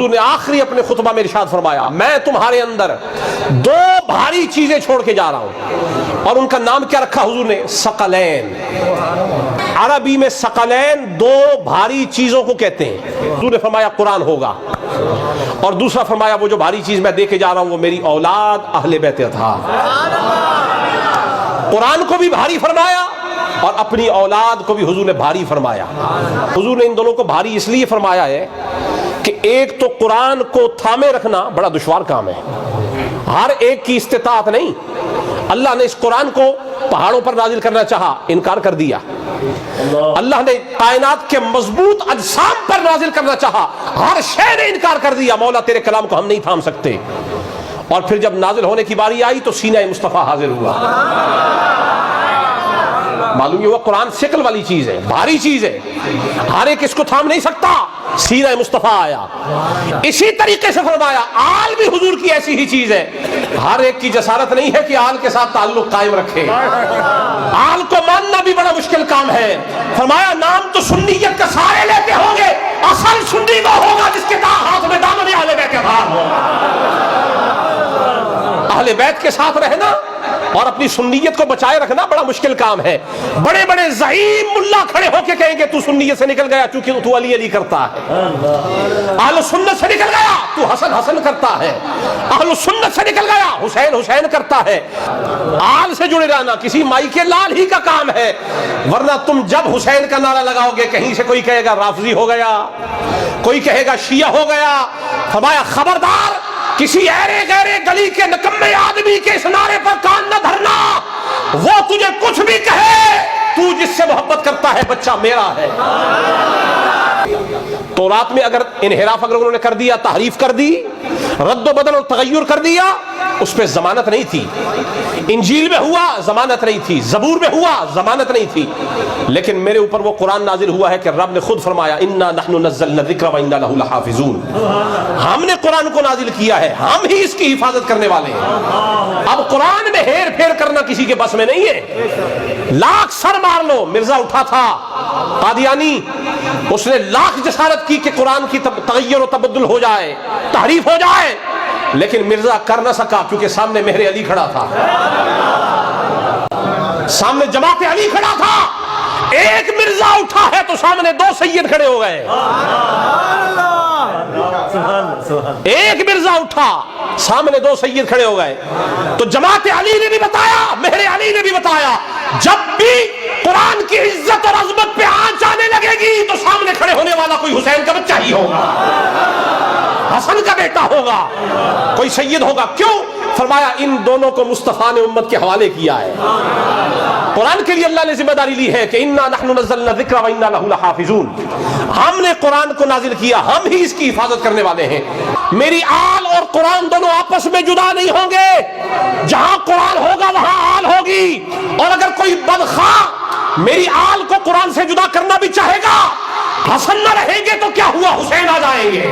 हुजूर ने आखिरी अपने खुतबा में इरशाद फरमाया, मैं तुम्हारे अंदर दो भारी चीजें छोड़ के जा रहा हूं। और उनका नाम क्या रखा हुजूर ने? सकलैन। अरबी में सकलैन दो भारी चीजों को कहते हैं। हुजूर ने फरमाया कुरान होगा, और दूसरा फरमाया वो जो भारी चीज मैं दे के जा रहा हूं वो मेरी औलाद अहले बैत था। कुरान को भी भारी फरमाया और अपनी औलाद को भी हुजूर ने भारी फरमाया। हुजूर ने इन दोनों को भारी इसलिए फरमाया है कि एक तो कुरान को थामे रखना बड़ा दुश्वार काम है, हर एक की इस्तिताअत नहीं। अल्लाह ने इस कुरान को पहाड़ों पर नाजिल करना चाहा, इनकार कर दिया। अल्लाह ने कायनात के मजबूत अजसाम पर नाजिल करना चाहा, हर शय ने इनकार कर दिया। मौला तेरे कलाम को हम नहीं थाम सकते। और फिर जब नाजिल होने की बारी आई तो सीना मुस्तफा हाजिर हुआ। मालूम हुआ कुरान शिकल वाली चीज है, भारी चीज है, हर एक इसको थाम नहीं सकता। सीना मुस्तफा आया। इसी तरीके से फरमाया आल भी हुजूर की ऐसी ही चीज है, हर एक की जसारत नहीं है कि आल के साथ ताल्लुक कायम रखे। आल को मानना भी बड़ा मुश्किल काम है। फरमाया नाम तो सुन्नियत का सारे लेते होंगे, असल सुन्नी वो होगा जिसके हाथ में दामन अहले बैत के भार हो। अहले बैत के साथ रहना और अपनी सुन्नियत को बचाए रखना बड़ा मुश्किल काम है। बड़े बड़े ज़हीम मुल्ला खड़े होके कहेंगे तू सुन्नियत से निकल गया क्योंकि तू अली अली करता है, अहले सुन्नत से निकल गया तू हसन हसन करता है, अहले सुन्नत से निकल गया हुसैन हुसैन करता है। आल से जुड़े रहना किसी माई के लाल ही का काम है, वरना तुम जब हुसैन का नारा लगाओगे कहीं से कोई कहेगा राफजी हो गया, कोई कहेगा शिया हो गया। फरमाया खबरदार किसी ऐरे गहरे गली के निकम्मे आदमी के इस नारे पर कान न धरना। वो तुझे कुछ भी कहे, तू जिससे मोहब्बत करता है बच्चा मेरा है। तो रात में अगर इनहिराफ अगर उन्होंने कर दिया, तहरीफ कर दी, रद्द बदल और तगय्युर कर दिया, उस पर जमानत नहीं थी। इंजील में हुआ जमानत नहीं थी, जबूर में हुआ जमानत नहीं थी, लेकिन मेरे ऊपर वो कुरान नाजिल हुआ है कि रब ने खुद फरमाया इन्ना नहनु नज़्ज़लना ज़िक्र व इन्ना लहु लहाफ़िज़ून। हमने कुरान को नाजिल किया है, हम ही इसकी हिफाजत करने वाले हैं। अब कुरान में हेर फेर करना किसी के बस में नहीं है। लाख सर मार लो, मिर्जा उठा था कादियानी, उसने लाख जसारत की कि कुरान की तगय्युर और तबद्दुल हो जाए, तहरीफ हो जाए, लेकिन मिर्जा कर न सका क्योंकि सामने मेहर अली खड़ा था, सामने जमात अली खड़ा था। एक मिर्जा उठा है तो सामने दो सैयद खड़े हो गए। एक मिर्जा उठा सामने दो सैयद खड़े हो गए। तो जमात अली ने भी बताया, मेहर अली ने भी बताया, जब भी कुरान की इज्जत और अजमत पे आंच आने लगेगी तो सामने खड़े होने वाला कोई हुसैन का बच्चा ही होगा, हसन का बेटा होगा, कोई सैयद होगा। क्यों? फरमाया इन दोनों को मुस्तफा ने उम्मत के हवाले किया है। कुरान के लिए अल्लाह ने जिम्मेदारी ली है कि इन्ना नहनु नज़्ज़लना ज़िक्र व इन्ना लहु लहाफ़िज़ून। हमने कुरान को नाजिल किया, हम ही इसकी हिफाजत करने वाले हैं। मेरी आल और कुरान दोनों आपस में जुदा नहीं होंगे। जहां कुरान होगा वहां आल होगी। और अगर कोई बदखा मेरी आल को कुरान से जुदा करना भी चाहेगा, हसन न रहेंगे तो क्या हुआ, हुसैन आ जाएंगे।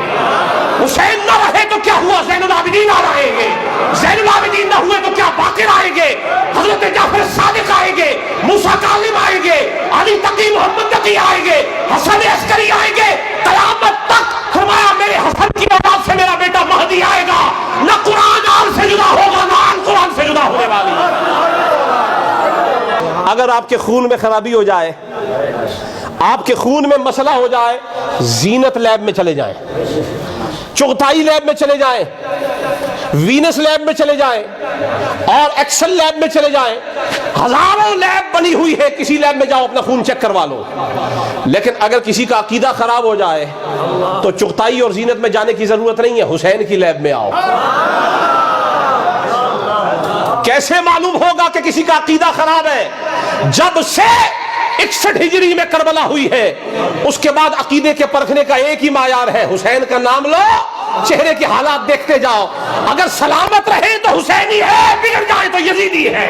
हुसैन न रहे तो क्या हुआ, ज़ैनुल आबिदीन आ जाएंगे। ज़ैनुल आबिदीन न हुए तो क्या बाकिर आएंगे, हज़रत जाफर सादिक आएंगे, मूसा कालिम आएंगे, अली तकी मोहम्मद तकी आएंगे, हसन अस्करी आएंगे। क़यामत तक फरमाया मेरे हसन की औलाद से मेरा बेटा महदी आएगा। न कुरान आल से जुदा होगा, न आल कुरान से जुदा होने वाली। अगर आपके खून में खराबी हो जाए, आपके खून में मसला हो जाए, जीनत लैब में चले जाएं, चुगताई लैब में चले जाएं, वीनस लैब में चले जाएं और एक्सेल लैब में चले जाएं। हजारों लैब बनी हुई है, किसी लैब में जाओ अपना खून चेक करवा लो। लेकिन अगर किसी का अकीदा खराब हो जाए तो चुगताई और जीनत में जाने की जरूरत नहीं है, हुसैन की लैब में आओ। कैसे मालूम होगा कि किसी का अकीदा खराब है? जब से 61 हिजरी में करबला हुई है, उसके बाद अकीदे के परखने का एक ही मायार है, हुसैन का नाम लो, चेहरे के हालात देखते जाओ। अगर सलामत रहे तो हुसैनी है, बिगड़ जाए तो यजीदी है।